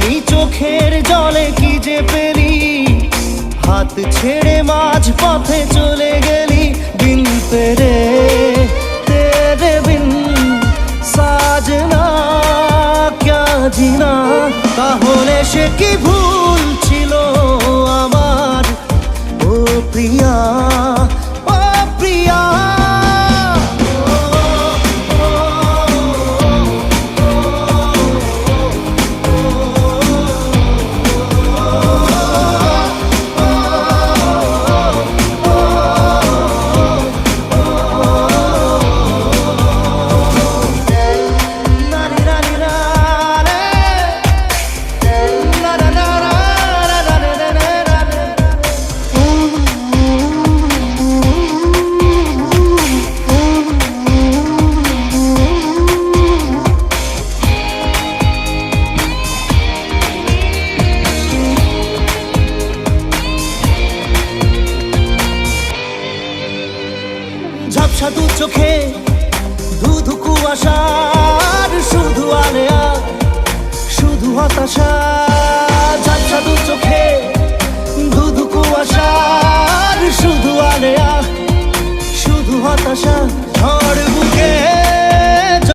আমি চোখের জলে কি যে পেলি, হাত ছেড়ে মাঝ পথে চলে গেলি। বিন তেরে তেরে বিন সাজনা ক্যা জিনা। তাহলে সে কি ভুল ছিল আমার, ও প্রিয়া ও প্রিয়া। ঝাপসা দু চোখে ধুধু কুয়াশার শুধু আলেয়া, শুধু হতাশা।